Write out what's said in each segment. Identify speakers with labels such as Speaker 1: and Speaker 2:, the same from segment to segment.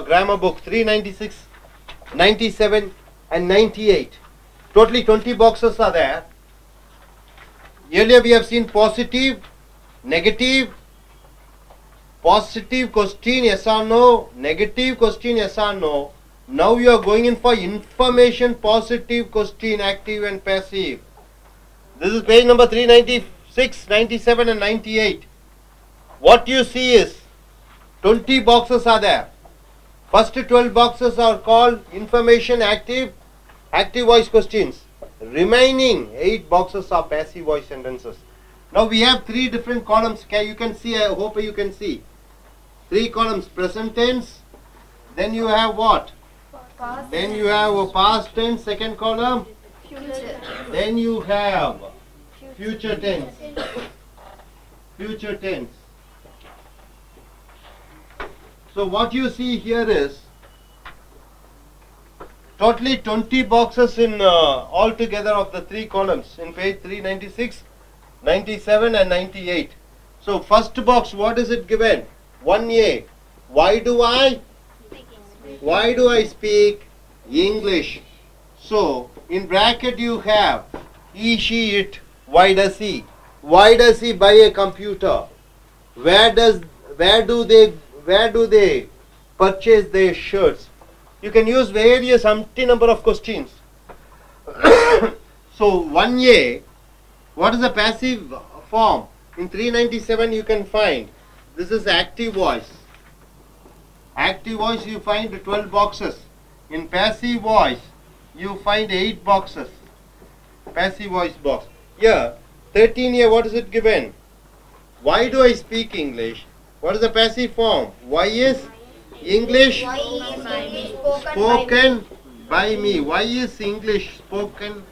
Speaker 1: Grammar book 396, 97 and 98. Totally 20 boxes are there. Earlier we have seen positive, negative, positive question yes or no, negative question yes or no. Now you are going in for information positive question, active and passive. This is page number 396, 97 and 98. What you see is 20 boxes are there. First 12 boxes are called information active voice questions. Remaining 8 boxes are passive voice sentences. Now we have 3 different columns. You can see, I hope you can see. 3 columns: present tense, then you have what? Past. Then you have a past tense, second column. Future. Then you have future tense. Future tense. So what you see here is totally 20 boxes in altogether of the 3 columns in page 396, 97 and 98. So first box, what is it given? 1A. Why do I speak English? So in bracket you have he, she, it. Why does he? Why does he buy a computer? Where do they purchase their shirts? You can use various umpty number of questions. So 1A, what is the passive form? In 397 you can find, this is active voice. Active voice you find 12 boxes. In passive voice you find 8 boxes. Passive voice box. Here 13A, what is it given? Why do I speak English? What is the passive form? Why is English spoken by me? Why is English spoken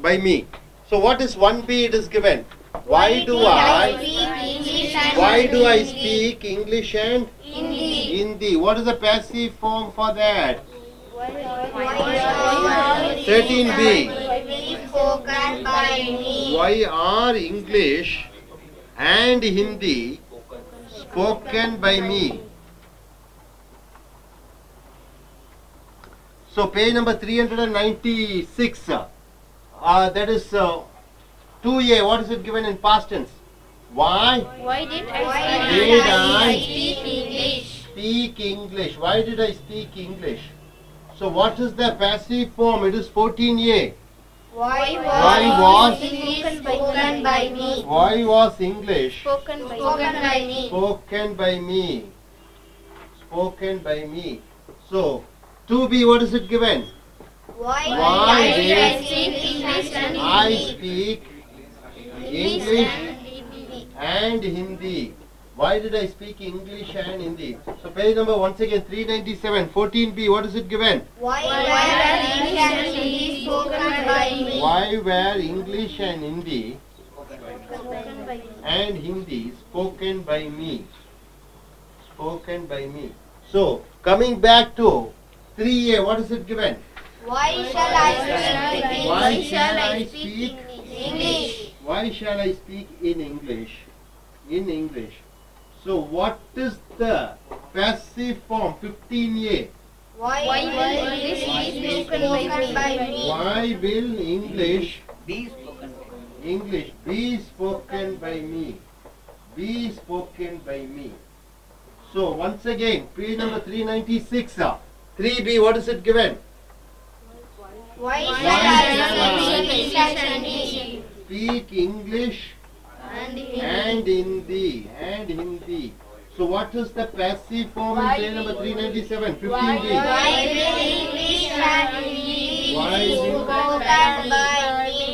Speaker 1: by me? So what is 1B? It is given. Why do I speak English and Hindi? What is the passive form for that? 13B. Why are English and Hindi spoken by me? So page number 396, that is 2A. What is it given in past tense? Why did I speak English? Why did I speak English? So what is the passive form? It is 14A. Why was English spoken by me? Why was English spoken by me? Spoken by me. Spoken by me. So 2B, what is it given? Why did I speak English and Hindi? Why did I speak English and Hindi? So page number once again 397, 14B, what is it given? Why were English and Hindi spoken by me? Spoken by me. So coming back to 3A, what is it given? Why shall I speak English? Why shall I speak in English? In English. So what is the passive form? 15A. Why will English be spoken by me? Be spoken by me. So once again, page number 396. 3B, what is it given? Why shall I speak English and Hindi? So what is the passive form in page number 397? 15B. Why will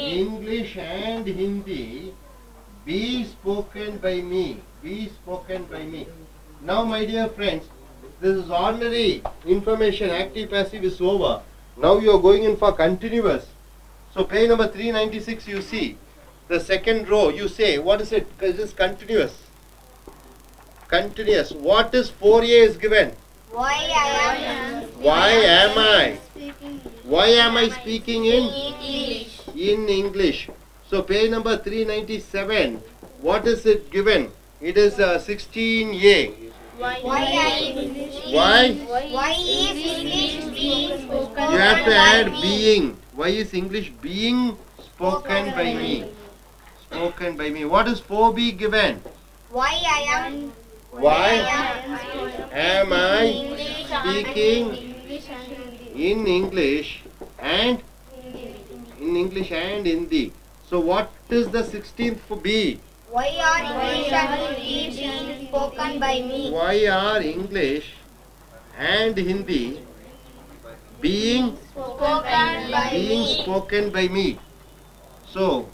Speaker 1: English and Hindi be spoken by me? Be spoken by me. Now my dear friends, this is ordinary information, active passive is over. Now you are going in for continuous. So page number 396 you see. The second row you say, what is it? Because it is continuous. Continuous. What is 4A is given? Why am I speaking in English? So page number 397, what is it given? It is 16A. Why?
Speaker 2: Why is English being spoken?
Speaker 1: You have to add being. Why is English being spoken by me? Spoken by me. What is 4b given?
Speaker 2: Why I am
Speaker 1: Am I speaking in English and Hindi? So what is the 16th for B?
Speaker 2: Why are English and Hindi being spoken by me?
Speaker 1: Why are English and Hindi being spoken by me? So,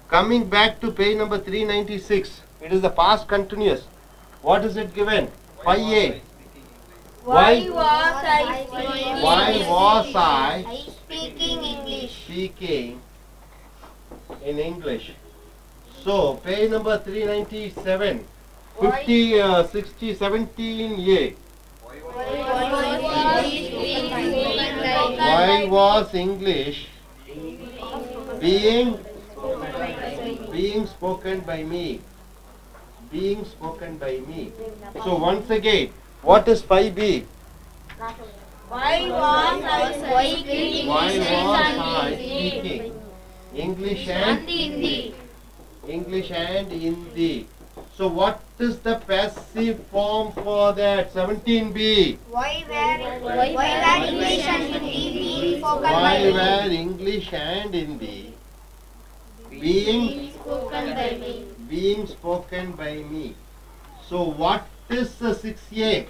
Speaker 1: coming back to page number 396, it is the past continuous. What is it given? 5a.
Speaker 2: Why
Speaker 1: was I
Speaker 2: speaking English?
Speaker 1: speaking in English? So, page number 397, 50, 60, 17a. Why was English being spoken by me? Being spoken by me. So once again, what is 5b?
Speaker 2: Why was I speaking
Speaker 1: English and Hindi? So what is the passive form for that? 17b.
Speaker 2: Why were English and Hindi being spoken by
Speaker 1: Why
Speaker 2: me?
Speaker 1: were English and Hindi being spoken by me? So what is the 6a?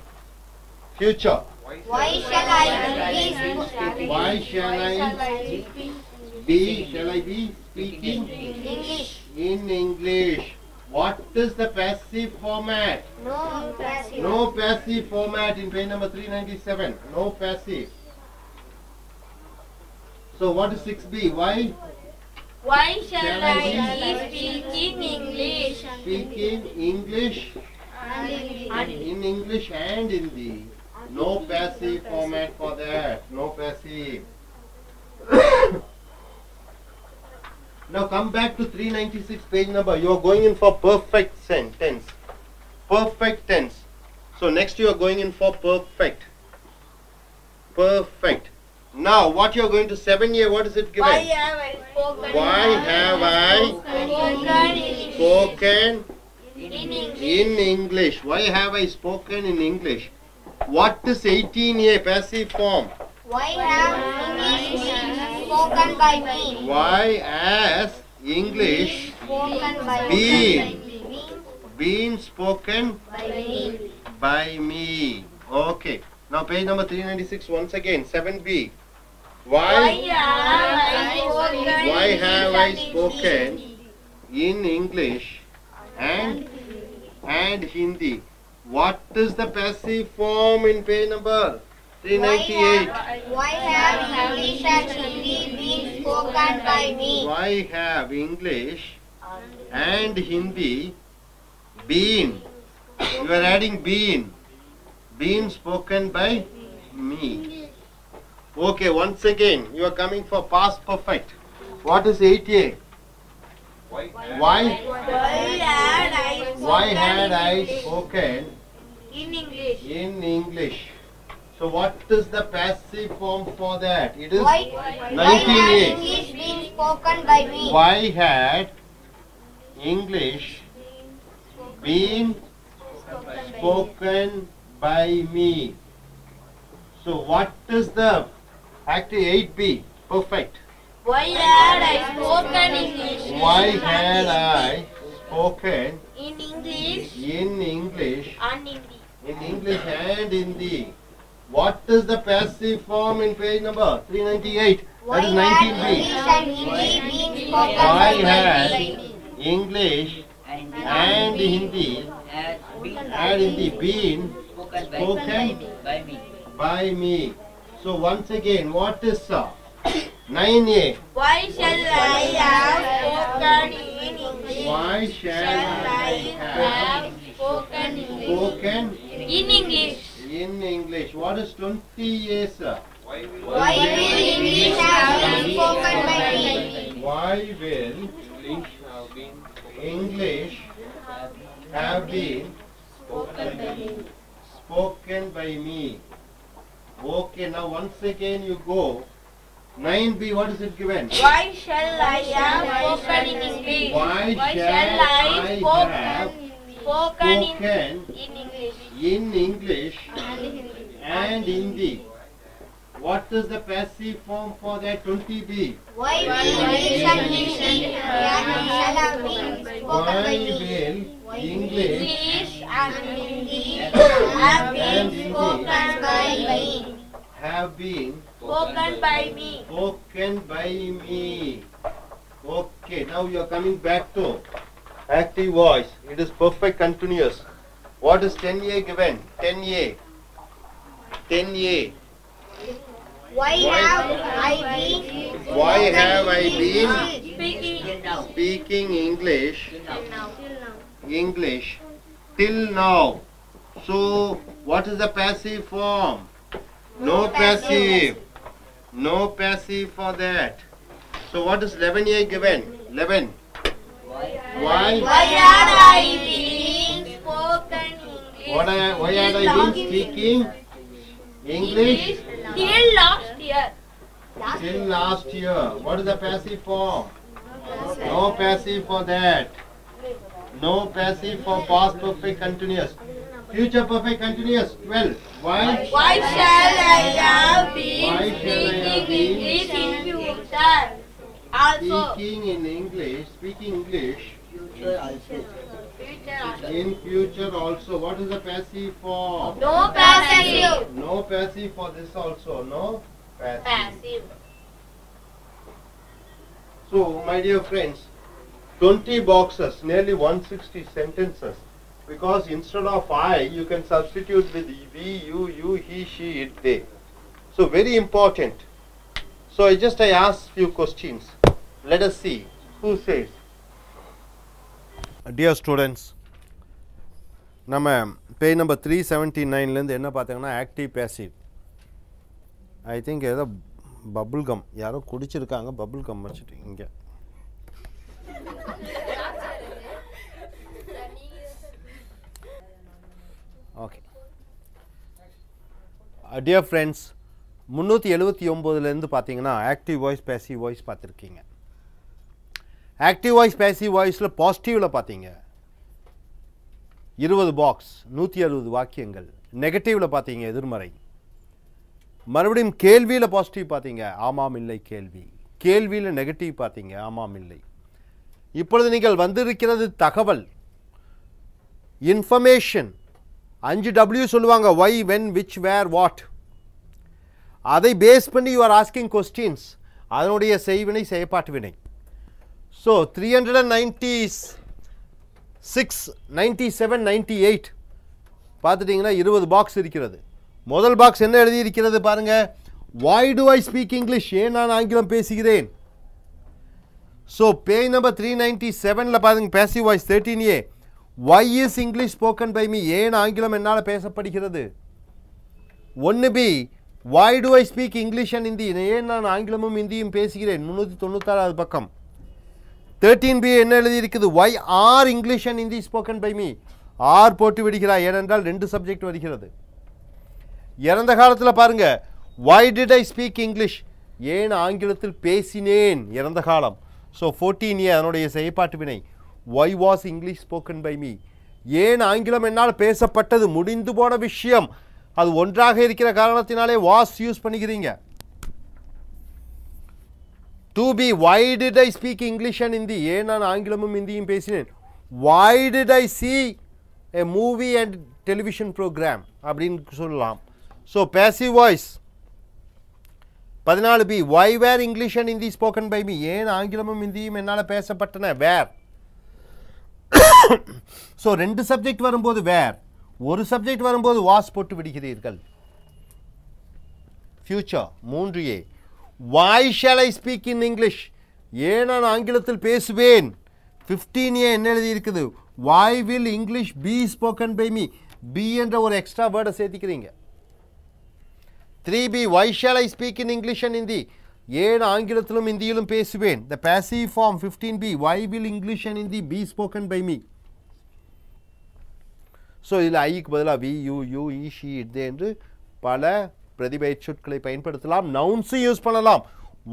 Speaker 1: Future.
Speaker 2: Why shall
Speaker 1: I be speaking
Speaker 2: English?
Speaker 1: in English? What is the passive format?
Speaker 2: No passive.
Speaker 1: No passive format in page number 397. No passive. So what is 6b?
Speaker 2: Why
Speaker 1: shall I
Speaker 2: be speaking English?
Speaker 1: Speaking English in English and Hindi. No passive format for that. No passive. Now come back to 396 page number. You are going in for perfect tense. Perfect tense. So next you are going in for perfect. Perfect. Now what you are going to 7a, what is it given?
Speaker 2: Why have I spoken?
Speaker 1: Spoken
Speaker 2: In English.
Speaker 1: in English. Why have I spoken in English? What is 18a passive form?
Speaker 2: Why have English been spoken by me?
Speaker 1: Why has English
Speaker 2: Spoken by
Speaker 1: been spoken
Speaker 2: by me.
Speaker 1: by me? Okay. Now page number 396 once again. 7b. Why have I spoken in English and Hindi? What is the passive form in page number 398?
Speaker 2: Why have English and Hindi been spoken by me?
Speaker 1: Why have English and Hindi been? You are adding been spoken by me. Okay, once again, you are coming for past perfect. What is 8a? Why had I spoken
Speaker 2: in English?
Speaker 1: in English? So what is the passive form for that? It is
Speaker 2: Why had
Speaker 1: 19a.
Speaker 2: English been spoken by me?
Speaker 1: Why had English been spoken by me? So what is the actually 8b? Perfect.
Speaker 2: Why had I spoken English?
Speaker 1: Why had I spoken
Speaker 2: In English
Speaker 1: in English
Speaker 2: and Hindi.
Speaker 1: in English and Hindi? What is the passive form in page number 398?
Speaker 2: Why
Speaker 1: That is
Speaker 2: had
Speaker 1: 19b.
Speaker 2: English and Hindi been spoken
Speaker 1: Why
Speaker 2: by
Speaker 1: had
Speaker 2: me?
Speaker 1: English and Hindi been spoken by me? So once again, what is 9a?
Speaker 2: Why shall I have spoken in English?
Speaker 1: Why shall I have
Speaker 2: spoken
Speaker 1: spoken
Speaker 2: in English?
Speaker 1: in English? What is 20a, sir?
Speaker 2: Why will English have been spoken by me?
Speaker 1: Why will English have been Spoken by me. Okay, now once again you go. 9B, what is it given?
Speaker 2: Why shall I have spoken in English?
Speaker 1: Why shall I have spoken in English and Hindi? What is the passive form for that? 20B.
Speaker 2: Why will English and Hindi have been spoken by me?
Speaker 1: English
Speaker 2: and Hindi have been spoken by me.
Speaker 1: Have been
Speaker 2: Spoken by me.
Speaker 1: spoken by me. Okay, now you are coming back to active voice. It is perfect continuous. What is 10A given? 10A. 10A.
Speaker 2: Why have I been
Speaker 1: speaking English till now? So, what is the passive form? No passive. No passive for that. So, what is 11A given? 11. Why
Speaker 2: had I been spoken English?
Speaker 1: why had I been speaking English
Speaker 2: Till last year.
Speaker 1: till last year? What is the passive form? No passive for that. No passive for past perfect continuous. Future perfect continuous. 12. Why?
Speaker 2: Why shall I have been
Speaker 1: Why shall I have
Speaker 2: speaking
Speaker 1: been
Speaker 2: English in future? Also,
Speaker 1: Speaking English
Speaker 2: future also.
Speaker 1: in future also. What is the passive form?
Speaker 2: No passive.
Speaker 1: No passive for this also. No passive.
Speaker 2: Passive.
Speaker 1: So, my dear friends, 20 boxes, nearly 160 sentences. Because instead of I, you can substitute with we, you, he, she, it, they. So, very important. So, I asked few questions. Let us see. Who says? Dear students, நம்ம page number 379லேருந்து என்ன பார்த்தீங்கன்னா active passive. I think ஏதோ bubble come யாரோ குடிச்சிருக்காங்க, bubble come வச்சுட்டு இங்கே. Okay dear friends, 379லேருந்து பார்த்தீங்கன்னா active voice passive voice பார்த்துருக்கீங்க. Active voice passive வாய்ஸில் பாசிட்டிவில் பார்த்தீங்க 20 பாக்ஸ் 160 வாக்கியங்கள். நெகட்டிவில் பார்த்தீங்க எதிர்மறை. மறுபடியும் கேள்வியில் பாசிட்டிவ் பார்த்தீங்க ஆமாம் இல்லை கேள்வி. கேள்வியில் நெகட்டிவ் பார்த்தீங்க ஆமாம் இல்லை. இப்பொழுது நீங்கள் வந்திருக்கிறது தகவல், இன்ஃபர்மேஷன். 5W சொல்லுவாங்க, why, when, which, where, what. அதை பேஸ் பண்ணி யூ ஆர் ஆஸ்கிங் கொஸ்டின்ஸ். அதனுடைய செய்வினை செயற்பாட்டு வினை. ஸோ 396, 97, 98 பார்த்துட்டிங்கன்னா 20 பாக்ஸ் இருக்கிறது. முதல் பாக்ஸ் என்ன எழுதியிருக்கிறது பாருங்கள். Why do I speak English, ஏன் நான் ஆங்கிலம் பேசுகிறேன். ஸோ பேஜ் நம்பர் 397ல் பாருங்க, passive voice 13A. Why is English spoken by me, ஏன் ஆங்கிலம் என்னால் பேசப்படுகிறது. 1B, why do I speak English and Hindi, ஏன் நான் ஆங்கிலமும் ஹிந்தியும் பேசுகிறேன். 396 பக்கம். 13B என்ன எழுதியிருக்குது, why are English and Hindi spoken by me. Are போட்டு விடுகிறார், ஏனென்றால் 2 சப்ஜெக்ட் வருகிறது. இறந்த காலத்தில் பாருங்க, why did I speak English, ஏன் ஆங்கிலத்தில் பேசினேன், இறந்த காலம். ஸோ 14A அதனுடைய செயற்பாட்டு வினை. Why was English spoken by me, ஏன் ஆங்கிலம் என்னால் பேசப்பட்டது, முடிந்து போன விஷயம், அது ஒன்றாக இருக்கிற காரணத்தினாலே வாஸ் யூஸ் பண்ணிக்கிறீங்க. 2B, why did I speak English and Hindi, ஏன் நான் ஆங்கிலமும் ஹிந்தியும் பேசினேன். why did I see a movie and television program அப்படின்னு சொல்லலாம். So passive voice. 14B, why were English and Hindi spoken by me, ஏன் ஆங்கிலமும் ஹிந்தியும் என்னால் பேசப்பட்டன, where. ஸோ 2 சப்ஜெக்ட் வரும்போது where, ஒரு சப்ஜெக்ட் வரும்போது was போட்டு விடுகிறீர்கள். Future 3A, why shall I speak in English, ஏன் நான் ஆங்கிலத்தில் பேசுவேன். 15A என்ன எழுதி இருக்குது, why will English be spoken by me, be என்ற ஒரு எக்ஸ்ட்ரா வேர்டை சேர்த்திக்கிறீங்க. 3B, why shall I speak in English and Hindi, ஏன் ஆங்கிலத்திலும் ஹிந்தியிலும் பேசுவேன். The passive form 15B, why will English and Hindi be spoken by me. So இதில் ஐக்கு பதிலாக we you you he she இது என்று பல பிரதிபெயர் சொற்களை பயன்படுத்தலாம். நவுன்ஸும் யூஸ் பண்ணலாம்.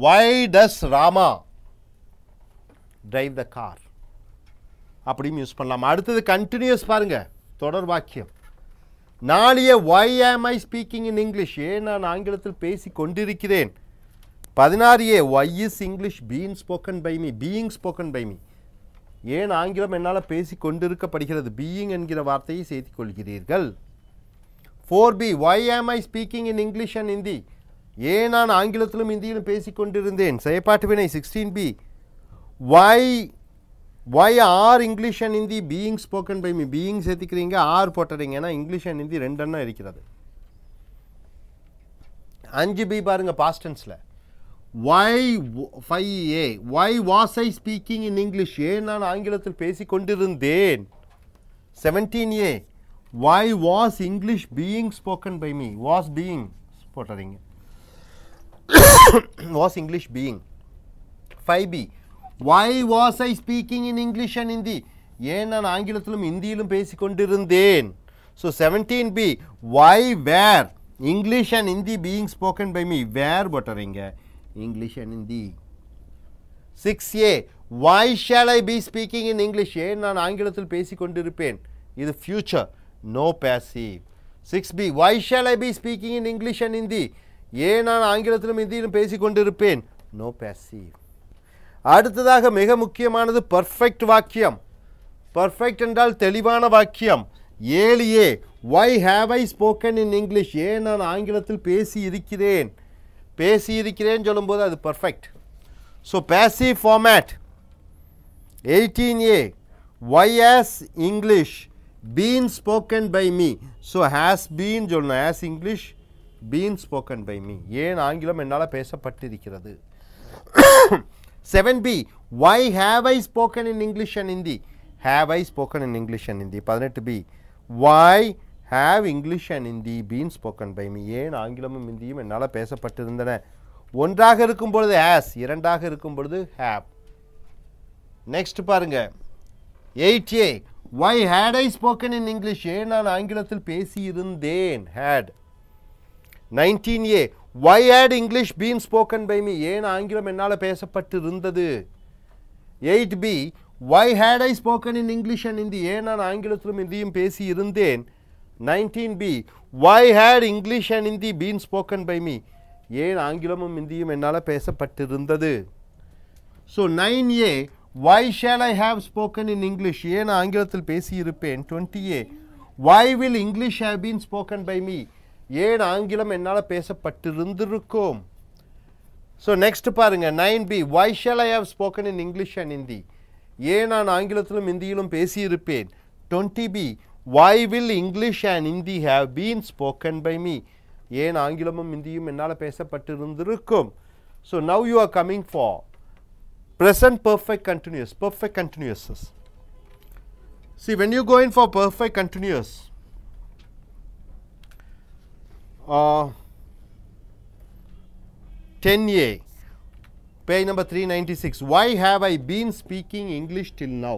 Speaker 1: Why does Rama drive the car அப்படியும் யூஸ் பண்ணலாம். அடுத்தது கண்டினியூஸ் பாருங்க, தொடர் வாக்கியம். நாளைய வை am I speaking in English, ஏன் நான் ஆங்கிலத்தில் பேசி கொண்டிருக்கிறேன். 16 why is English being spoken by me, being spoken by me, ஏன் ஆங்கிலம் என்னால் பேசி கொண்டிருக்கப்படுகிறது, பீயிங் என்கிற வார்த்தையை சேர்த்துக் கொள்கிறீர்கள். 4b why am I speaking in English and Hindi, ஏன் நான் ஆங்கிலத்திலும் இந்தியிலும் பேசிக்கொண்டிருந்தேன். செயற்பாட்டு வினை 16b why are English and Hindi being spoken by me, being சேர்த்துக்கிறீங்க, ஆர் போட்டுறீங்க, ஏன்னா இங்கிலீஷ் அண்ட் ஹிந்தி ரெண்டெண்ணம் இருக்கிறது. 5b பாருங்க பாஸ்ட் டென்ஸில். Why 5a why was I speaking in English, ஏன் நான் ஆங்கிலத்தில் பேசி கொண்டிருந்தேன். 17a why was English being spoken by me, was being போட்டுறீங்க, was English being. 5b why was I speaking in English and Hindi, ஏன் நான் ஆங்கிலத்திலும் இந்தியிலும் பேசி கொண்டிருந்தேன். So 17b why were English and Hindi being spoken by me, were போட்டுறீங்க, English and Hindi. 6a why shall I be speaking in English, ஏன் நான் ஆங்கிலத்தில் பேசி கொண்டிருப்பேன், இது future, no passive. 6b why shall I be speaking in English and Hindi, ஏன் நான் ஆங்கிலத்திலும் ஹிந்தியிலும் பேசி கொண்டிருப்பேன், நோ பேசிவ். அடுத்ததாக மிக முக்கியமானது பர்ஃபெக்ட் வாக்கியம். பர்ஃபெக்ட் என்றால் தெளிவான வாக்கியம். 7a why have I spoken in English, ஏன் நான் ஆங்கிலத்தில் பேசி இருக்கிறேன், பேசி இருக்கிறேன் சொல்லும்போது அது perfect. So passive format. 18a why has English been spoken by me, so has been சொல்லணும், has English been spoken by me, ஏன் ஆங்கிலம் என்னால் பேசப்பட்டிருக்கிறது. 7b why have I spoken in English and Hindi, have I spoken in English and Hindi. 18b why have English and Hindi been spoken by me, ஏன் ஆங்கிலமும் ஹிந்தியும் என்னால் பேசப்பட்டிருந்தன. ஒன்றாக இருக்கும் பொழுது ஹேஸ், இரண்டாக இருக்கும் பொழுது ஹேவ். நெக்ஸ்ட் பாருங்க 8a why had I spoken in English, ஏன் நான் ஆங்கிலத்தில் பேசி இருந்தேன், had. 19a why had English been spoken by me, ஏன் ஆங்கிலம் என்னால் பேசப்பட்டிருந்தது. 8b why had I spoken in English and Hindi, ஏன் நான் ஆங்கிலத்திலும் ஹிந்தியும் பேசி இருந்தேன். 19b why had English and Hindi been spoken by me, ஏன் ஆங்கிலமும் ஹிந்தியும் என்னால் பேசப்பட்டிருந்தது. So 9a why shall I have spoken in English, ஏன் ஆங்கிலத்தில் பேசியிருப்பேன். 20a why will English have been spoken by me, ஏன் ஆங்கிலம் என்னால் பேசப்பட்டிருந்திருக்கும். ஸோ நெக்ஸ்ட் பாருங்க 9b why shall I have spoken in English and Hindi, ஏன் நான் ஆங்கிலத்திலும் ஹிந்தியிலும் பேசியிருப்பேன். 20b why will English and Hindi have been spoken by me, ஏன் ஆங்கிலமும் ஹிந்தியும் என்னால் பேசப்பட்டிருந்திருக்கும். So now you are coming for present perfect continuous, perfect continuouses. See, when you go in for perfect continuous, 10a page number 396, why have I been speaking English till now.